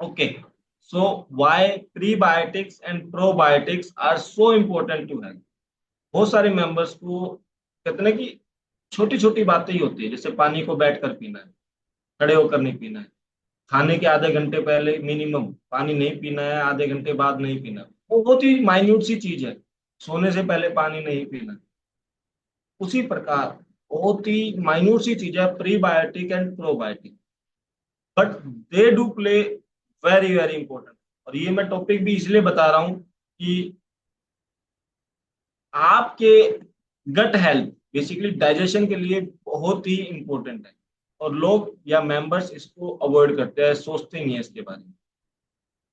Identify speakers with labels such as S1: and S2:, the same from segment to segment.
S1: Okay, so why prebiotics and probiotics are so important to health. बहुत सारे members को कहते हैं कि छोटी छोटी बातें ही होती है, जैसे पानी को बैठ कर पीना है, खड़े होकर नहीं पीना है, खाने के आधे घंटे पहले मिनिमम पानी नहीं पीना है, आधे घंटे बाद नहीं पीना। वो बहुत ही माइन्यूट सी चीज है, सोने से पहले पानी नहीं पीना। उसी प्रकार बहुत ही माइन्यूट सी चीज है prebiotic and probiotic, but they do play very very important. और ये मैं टॉपिक भी इसलिए बता रहा हूँ कि आपके गट हेल्थ बेसिकली डाइजेशन के लिए बहुत ही इंपॉर्टेंट है, और लोग या मेंबर्स इसको अवॉइड करते हैं, सोचते नहीं है इसके बारे में।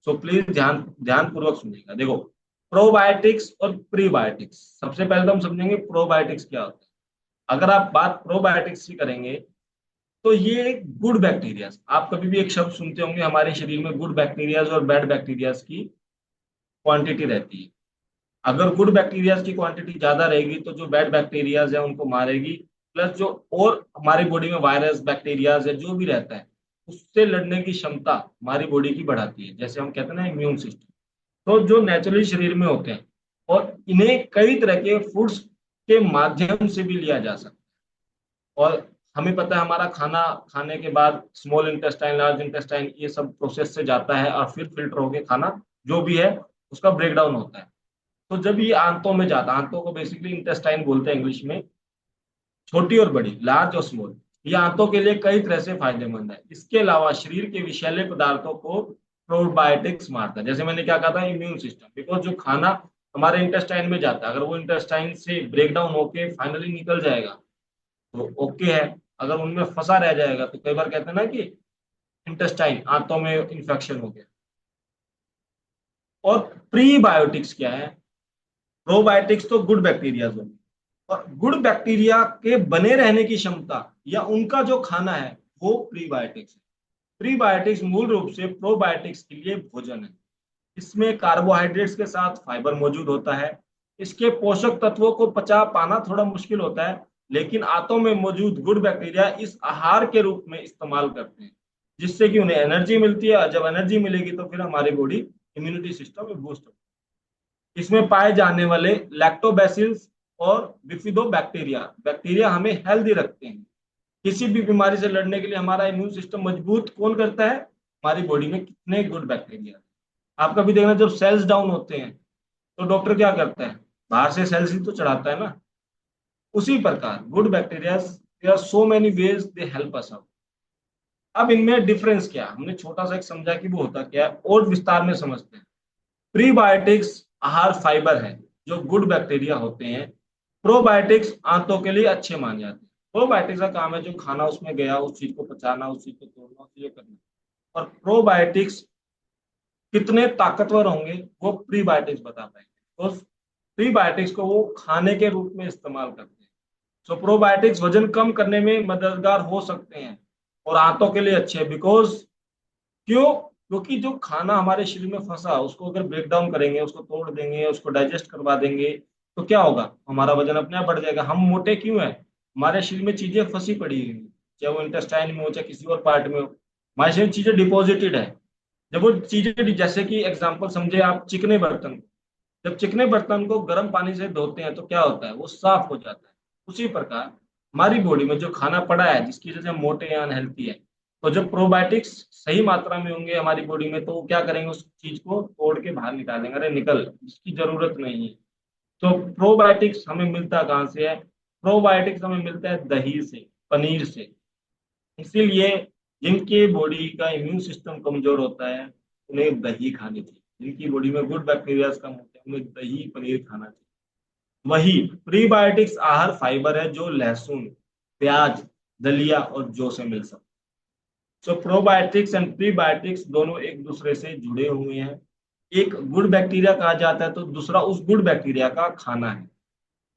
S1: सो प्लीज ध्यान पूर्वक सुनिएगा। देखो, प्रोबायोटिक्स और प्रीबायोटिक्स, सबसे पहले तो हम समझेंगे प्रोबायोटिक्स क्या होता है। अगर आप बात प्रोबायोटिक्स की करेंगे तो ये गुड बैक्टीरियाज, आप कभी भी एक शब्द सुनते होंगे हमारे शरीर में गुड बैक्टीरियाज और बैड बैक्टीरियाज की क्वांटिटी रहती है। अगर गुड बैक्टीरियाज की क्वांटिटी ज्यादा रहेगी तो जो बैड बैक्टीरियाज है उनको मारेगी, प्लस जो और हमारी बॉडी में वायरस बैक्टीरियाज है जो भी रहता है उससे लड़ने की क्षमता हमारी बॉडी की बढ़ाती है, जैसे हम कहते हैं ना इम्यून सिस्टम। तो जो नेचुरली शरीर में होते हैं, और इन्हें कई तरह के फूड्स के माध्यम से भी लिया जा सकता है। और हमें पता है हमारा खाना खाने के बाद स्मॉल इंटेस्टाइन, लार्ज इंटेस्टाइन, ये सब प्रोसेस से जाता है और फिर फिल्टर होके खाना जो भी है उसका ब्रेक डाउन होता है। तो जब ये आंतों में जाता है, आंतों को बेसिकली इंटेस्टाइन बोलते हैं इंग्लिश में, छोटी और बड़ी, लार्ज और स्मॉल, ये आंतों के लिए कई तरह से फायदेमंद है। इसके अलावा शरीर के विषैले पदार्थों को प्रोबायोटिक्स मारता है। जैसे मैंने क्या कहा था, इम्यून सिस्टम, बिकॉज जो खाना हमारे इंटेस्टाइन में जाता है, अगर वो इंटेस्टाइन से ब्रेक डाउन होके फाइनली निकल जाएगा तो ओके है। अगर उनमें फंसा रह जाएगा तो कई बार कहते हैं ना कि इंटेस्टाइन, आंतों में इन्फेक्शन हो गया। और प्रीबायोटिक्स क्या है? प्रोबायोटिक्स तो गुड बैक्टीरिया हो, और गुड बैक्टीरिया के बने रहने की क्षमता या उनका जो खाना है वो प्रीबायोटिक्स है। प्रीबायोटिक्स मूल रूप से प्रोबायोटिक्स के लिए भोजन है। इसमें कार्बोहाइड्रेट्स के साथ फाइबर मौजूद होता है। इसके पोषक तत्वों को पचा पाना थोड़ा मुश्किल होता है, लेकिन आंतों में मौजूद गुड बैक्टीरिया इस आहार के रूप में इस्तेमाल करते हैं, जिससे कि उन्हें एनर्जी मिलती है, और जब एनर्जी मिलेगी तो फिर हमारी बॉडी इम्यूनिटी सिस्टम में बूस्ट होती है। इसमें पाए जाने वाले लैक्टोबैसिल्स और बिफिडो बैक्टीरिया बैक्टीरिया हमें हेल्दी रखते हैं। किसी भी बीमारी से लड़ने के लिए हमारा इम्यून सिस्टम मजबूत कौन करता है? हमारी बॉडी में कितने गुड बैक्टीरिया। आप कभी देखना, जब सेल्स डाउन होते हैं तो डॉक्टर क्या करता है? बाहर से सेल्स ही तो चढ़ाता है ना। उसी प्रकार good bacteria, there are so many ways they help us out. अब इनमें डिफरेंस क्या है? हमने छोटा सा एक समझा कि वो होता क्या है, और विस्तार में समझते हैं। प्रीबायोटिक्स आहार फाइबर है जो गुड बैक्टीरिया होते हैं। प्रोबायोटिक्स आंतों के लिए अच्छे माने जाते हैं। प्रोबायोटिक्स का काम है जो खाना उसमें गया उस चीज को पचाना, उस चीज को तोड़ना, उस चीज को करना। और प्रोबायोटिक्स कितने ताकतवर होंगे वो प्रीबायोटिक्स बता पाएंगे, तो प्रीबायोटिक्स को वो खाने के रूप में इस्तेमाल करते हैं। सो प्रोबायोटिक्स वजन कम करने में मददगार हो सकते हैं और आंतों के लिए अच्छे हैं, बिकॉज क्यों? क्योंकि जो खाना हमारे शरीर में फंसा उसको अगर ब्रेक डाउन करेंगे, उसको तोड़ देंगे, उसको डाइजेस्ट करवा देंगे, तो क्या होगा? हमारा वजन अपने आप बढ़ जाएगा। हम मोटे क्यों है? हमारे शरीर में चीजें फंसी पड़ी हुई हैं, चाहे वो इंटेस्टाइन में हो चाहे किसी और पार्ट में हो, हमारे शरीर में चीजें डिपॉजिटेड है। जब वो चीजें, जैसे कि एग्जाम्पल समझे आप, चिकने बर्तन, जब चिकने बर्तन को गर्म पानी से धोते हैं तो क्या होता है? वो साफ हो जाता है। उसी प्रकार हमारी बॉडी में जो खाना पड़ा है जिसकी वजह से हम मोटे या अनहेल्थी है, तो जब प्रोबायोटिक्स सही मात्रा में होंगे हमारी बॉडी में तो वो क्या करेंगे? उस चीज को तोड़ के बाहर निकालेंगे, अरे निकल, इसकी जरूरत नहीं है। तो प्रोबायोटिक्स हमें मिलता कहाँ से है? प्रोबायोटिक्स हमें मिलता है दही से, पनीर से। इसीलिए जिनकी बॉडी का इम्यून सिस्टम कमजोर होता है उन्हें दही खानी चाहिए, जिनकी बॉडी में गुड बैक्टीरिया कम होते हैं उन्हें दही पनीर खाना चाहिए। वही प्रीबायोटिक्स आहार फाइबर है जो लहसुन, प्याज, दलिया और जौ से मिल सकता है। सो प्रोबायोटिक्स एंड प्रीबायोटिक्स दोनों एक दूसरे से जुड़े हुए हैं। एक गुड बैक्टीरिया कहा जाता है तो दूसरा उस गुड बैक्टीरिया का खाना है।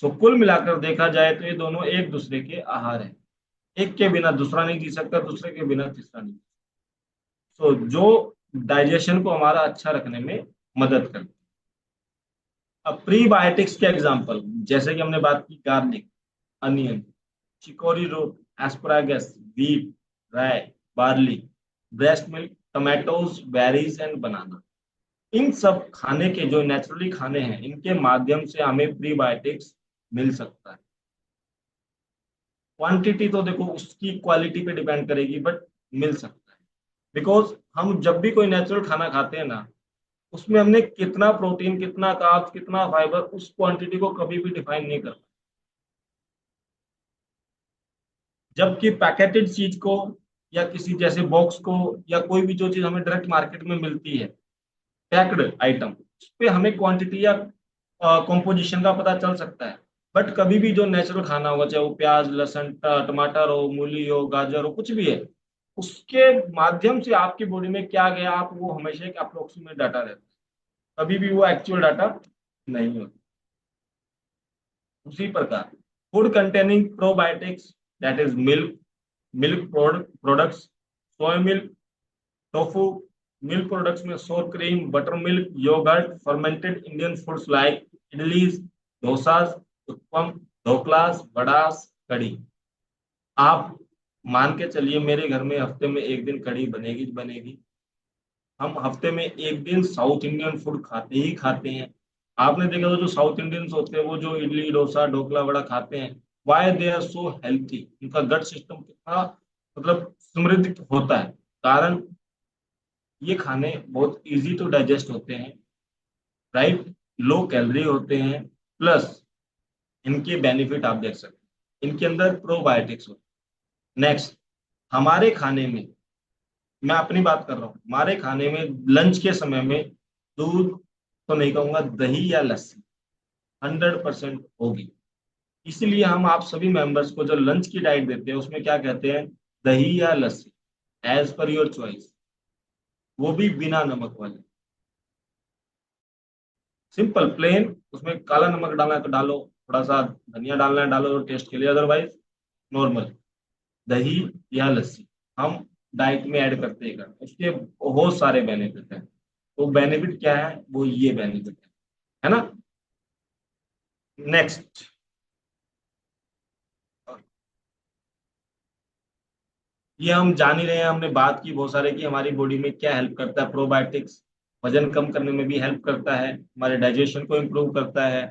S1: सो कुल मिलाकर देखा जाए तो ये दोनों एक दूसरे के आहार हैं। एक के बिना दूसरा नहीं जी सकता, दूसरे के बिना तीसरा नहीं। सो जो डाइजेशन को हमारा अच्छा रखने में मदद करते हैं। अब प्रीबायोटिक्स के एग्जांपल, जैसे कि हमने बात की garlic, onion, chicory root, asparagus, wheat, rye, barley, breast milk, tomatoes, berries and banana. इन सब खाने के जो नेचुरली खाने हैं, इनके माध्यम से हमें प्रीबायोटिक्स मिल सकता है। क्वांटिटी तो देखो उसकी क्वालिटी पे डिपेंड करेगी, बट मिल सकता है। बिकॉज हम जब भी कोई नेचुरल खाना खाते हैं ना, उसमें हमने कितना प्रोटीन, कितना कार्ब्स, कितना फाइबर, उस क्वांटिटी को कभी भी डिफाइन नहीं कर। जबकि पैकेटेड चीज को या किसी जैसे बॉक्स को या कोई भी जो चीज हमें डायरेक्ट मार्केट में मिलती है, पैक्ड आइटम, उस पे हमें क्वांटिटी या कॉम्पोजिशन का पता चल सकता है। बट कभी भी जो नेचुरल खाना होगा, चाहे वो प्याज, लहसुन, टमाटर हो, मूली हो, गाजर हो, कुछ भी है, उसके माध्यम से आपकी बॉडी में क्या गया, आप वो हमेशा एक अप्रोक्सीमेट डाटा रहता है, कभी भी वो एक्चुअल डाटा नहीं होता। उसी प्रकार food containing probiotics, that is milk, milk products, soya milk, tofu, milk products में sour cream, butter milk, yoghurt, fermented Indian foods like idlis, dosas, uttapam, dhoklas, vadas, kadhi. आप मान के चलिए मेरे घर में हफ्ते में एक दिन कढ़ी बनेगी बनेगी। हम हफ्ते में एक दिन साउथ इंडियन फूड खाते ही खाते हैं। आपने देखा तो जो साउथ इंडियंस होते हैं, वो जो इडली, डोसा, ढोकला, वड़ा खाते हैं, why they are so healthy, उनका गट सिस्टम कितना मतलब समृद्ध होता है। कारण ये खाने बहुत इजी टू डाइजेस्ट होते हैं, राइट, लो कैलोरी होते हैं, प्लस इनके बेनिफिट आप देख सकते हैं, इनके अंदर प्रोबायोटिक्स होते हैं। नेक्स्ट, हमारे खाने में, मैं अपनी बात कर रहा हूँ, हमारे खाने में लंच के समय में दूध तो नहीं कहूंगा, दही या लस्सी 100% होगी। इसलिए हम आप सभी मेंबर्स को जो लंच की डाइट देते हैं, उसमें क्या कहते हैं, दही या लस्सी, एज पर योर चॉइस, वो भी बिना नमक वाले, सिंपल प्लेन। उसमें काला नमक डालना है तो डालो, थोड़ा सा धनिया डालना है डालो टेस्ट के लिए, अदरवाइज नॉर्मल दही या लस्सी हम डाइट में ऐड करते ही करते हैं। उसके बहुत सारे बेनिफिट हैं। तो बेनिफिट क्या है, वो ये बेनिफिट है ना। नेक्स्ट, ये हम जान ही रहे हैं, हमने बात की बहुत सारे कि हमारी बॉडी में क्या हेल्प करता है प्रोबायोटिक्स। वजन कम करने में भी हेल्प करता है, हमारे डाइजेशन को इम्प्रूव करता है,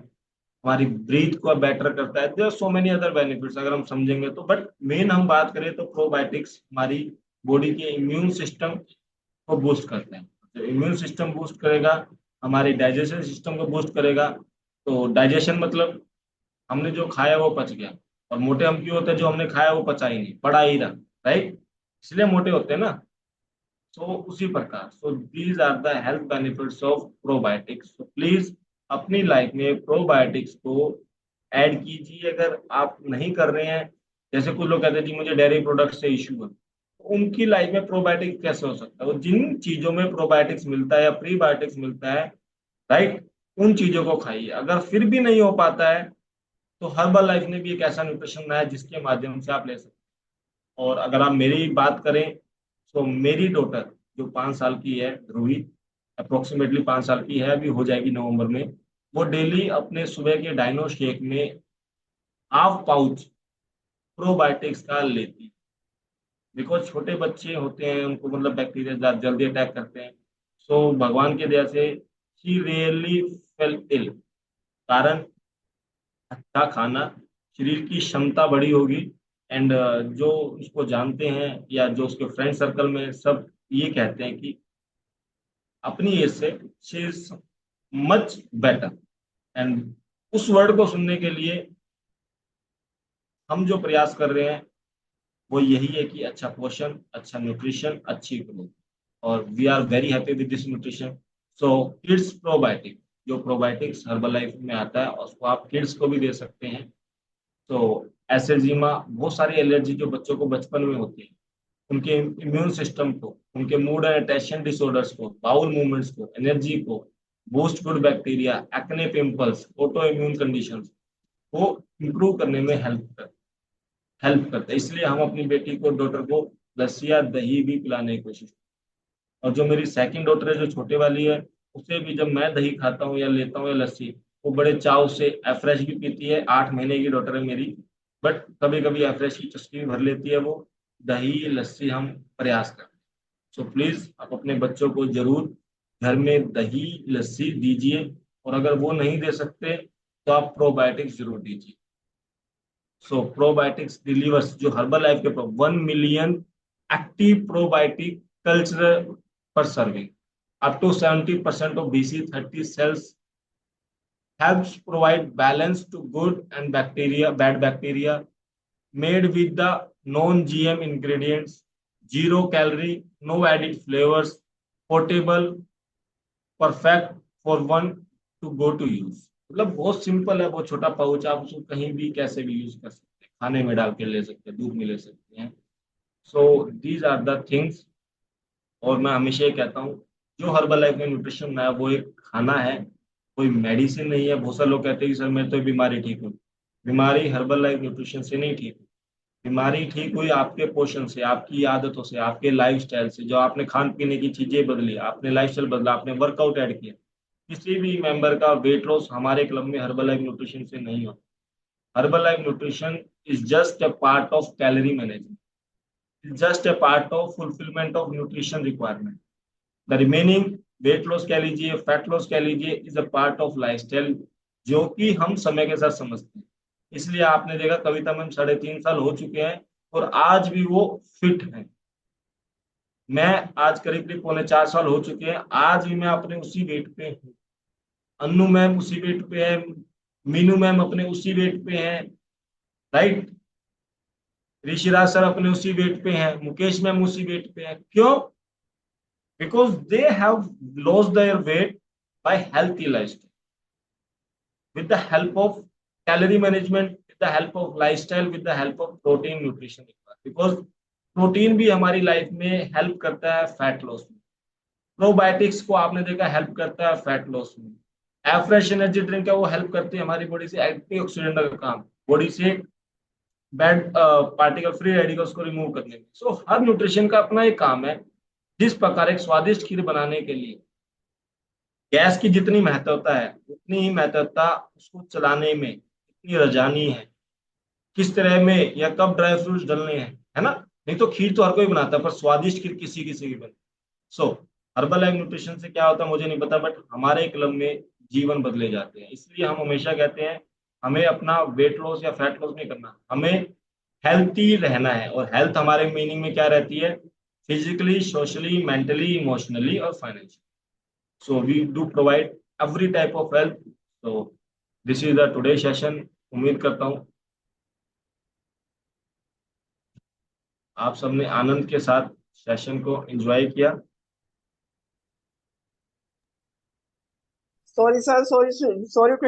S1: हमारी ब्रीथ को बेटर करता है। There so many other benefits अगर हम समझेंगे तो। बट मेन हम बात करें तो प्रोबायोटिक्स हमारी बॉडी के इम्यून सिस्टम को बूस्ट करते हैं। तो इम्यून सिस्टम बूस्ट करेगा, हमारी डाइजेशन सिस्टम को बूस्ट करेगा। तो डाइजेशन मतलब हमने जो खाया वो पच गया। और मोटे हम क्यों होते हैं, जो हमने खाया वो पचा ही नहीं, पड़ा ही रहा, राइट, इसलिए मोटे होते हैं ना। सो उसी प्रकार, so these are the health benefits of probiotics. तो प्लीज अपनी लाइफ में प्रोबायोटिक्स को ऐड कीजिए। अगर आप नहीं कर रहे हैं, जैसे कुछ लोग कहते हैं जी मुझे डेयरी प्रोडक्ट से इश्यू है, तो उनकी लाइफ में प्रोबायोटिक्स कैसे हो सकता है। वो जिन चीजों में प्रोबायोटिक्स मिलता है या प्रीबायोटिक्स मिलता है, राइट, उन चीजों को खाइए। अगर फिर भी नहीं हो पाता है, तो हर्बल लाइफ ने भी एक ऐसा न्यूट्रिशन बनाया जिसके माध्यम से आप ले सकते हैं। और अगर आप मेरी बात करें, तो मेरी डॉटर जो 5 साल की है, ध्रुवी, अप्रोक्सीमेटली 5 साल की है, अभी हो जाएगी नवंबर में, वो डेली अपने सुबह के डाइनो शेक में हाफ पाउच प्रोबायोटिक्स का लेती। बिकॉज छोटे बच्चे होते हैं, उनको मतलब बैक्टीरिया जल्दी अटैक करते हैं। सो भगवान की दया से शी रियरली फेल इल। कारण अच्छा खाना, शरीर की क्षमता बड़ी होगी। एंड जो उसको जानते हैं या जो उसके फ्रेंड सर्कल में सब ये कहते हैं कि अपनी एज से she is much better. And उस वर्ड को सुनने के लिए हम जो प्रयास कर रहे हैं वो यही है कि अच्छा पोषण, अच्छा न्यूट्रिशन, अच्छी ग्रोथ। और we are very happy with this nutrition. So kids probiotic, जो प्रोबायोटिक्स हर्बल लाइफ में आता है, उसको आप किड्स को भी दे सकते हैं। तो एसेजिमा, बहुत सारी एलर्जी जो बच्चों को बचपन में होती है, उनके इम्यून सिस्टम को, उनके मूड एंड अटेंशन डिसऑर्डर्स को, बाउल मूवमेंट्स को, एनर्जी को, boost good bacteria, acne, pimples, auto immune conditions को इम्प्रूव करने में हेल्प करता है। इसलिए हम अपनी बेटी को, डॉटर को, लस्सी या दही भी पिलाने की कोशिश। और जो मेरी सेकंड डॉटर है, जो छोटे वाली है, उसे भी जब मैं दही खाता हूँ या लेता हूँ या लस्सी, वो बड़े चाव से एफ्रेश भी पीती है। 8 महीने की डॉटर है मेरी, बट कभी कभी एफ्रेश की चुस्की भी भर लेती है वो। दही लस्सी हम प्रयास करते हैं। सो प्लीज आप अपने बच्चों को जरूर घर में दही लस्सी दीजिए, और अगर वो नहीं दे सकते तो आप प्रोबायोटिक्स जरूर दीजिए। सो प्रोबायोटिक्स डिलीवर्स जो हर्बल लाइफ के 1 मिलियन एक्टिव प्रोबायोटिक कल्चर पर serving, up to 70% of BC30 cells, helps provide balance to good and bad bacteria, made with the non-GM ingredients, zero calorie, no added flavors, portable, perfect for one to go to use। मतलब बहुत simple है, बहुत छोटा pouch, आप उसको कहीं भी कैसे भी यूज कर सकते हैं, खाने में डाल के ले सकते हैं, दूध में ले सकते हैं। So these are the things. और मैं हमेशा ये कहता हूँ, जो हर्बल लाइफ में न्यूट्रिशन है वो एक खाना है, कोई मेडिसिन नहीं है। बहुत सारे लोग कहते हैं कि सर मैं तो बीमारी ठीक हूँ। बीमारी हर्बल लाइफ न्यूट्रिशन से नहीं ठीक हुई। बीमारी ठीक हुई आपके पोषण से, आपकी आदतों से, आपके लाइफस्टाइल से, जो आपने खान पीने की चीजें बदली, आपने लाइफस्टाइल बदला, आपने वर्कआउट ऐड किया। किसी भी मेंबर का वेट लॉस हमारे क्लब में हर्बल लाइफ न्यूट्रिशन से नहीं होता। Herbal life nutrition is just a part of calorie management, just a part of fulfilment of nutrition requirement. The remaining weight loss कह लीजिए, फैट लॉस कह लीजिए, is a part of lifestyle, जो कि हम समय के साथ समझते हैं। इसलिए आपने देखा कविता मैम 3.5 साल हो चुके हैं और आज भी वो फिट है। मैं आज करीब करीब 4.25 साल हो चुके हैं, आज भी मैं अपने उसी वेट पे हूँ। अन्नू मैम उसी वेट पे है, मीनू मैम अपने उसी वेट पे हैं, राइट। ऋषिराज सर अपने उसी वेट पे हैं, मुकेश मैम उसी वेट पे हैं। क्यों? Because they have lost their weight by healthy lifestyle, with the help of calorie management, with the help of lifestyle, with the help of protein nutrition, because protein भी हमारी life में help करता है fat loss में। Probiotics को आपने देखा help करता है फैट लॉस में। एफ्रेश एनर्जी ड्रिंक है, वो हेल्प करती है हमारी बॉडी से एंटीऑक्सीडेंट का काम, बॉडी से बैड पार्टिकल फ्री रेडिकल्स को रिमूव करने में। सो हर न्यूट्रिशन का अपना एक काम है। जिस प्रकार एक स्वादिष्ट खीर बनाने के लिए गैस की जितनी महत्वता है, उतनी ही महत्वता उसको चलाने में इतनी रजानी है, किस तरह में या कब ड्राई फ्रूट्स डलने हैं, है ना। नहीं तो खीर तो हर कोई बनाता है, पर स्वादिष्ट खीर किसी किसी की बनती। सो हर्बल लाइफ न्यूट्रिशन से क्या होता है मुझे नहीं पता, बट हमारे क्लब में जीवन बदले जाते हैं। इसलिए हम हमेशा कहते हैं हमें अपना वेट लॉस या फैट लॉस नहीं करना, हमें हेल्थी रहना है। और हेल्थ हमारे मीनिंग में क्या रहती है? फिजिकली, सोशली, मेंटली, इमोशनली और financially. So we do provide every type of help. So this is the today session। उम्मीद करता हूँ आप सबने आनंद के साथ सेशन को एंजॉय किया।
S2: Sorry sir, sorry, sorry to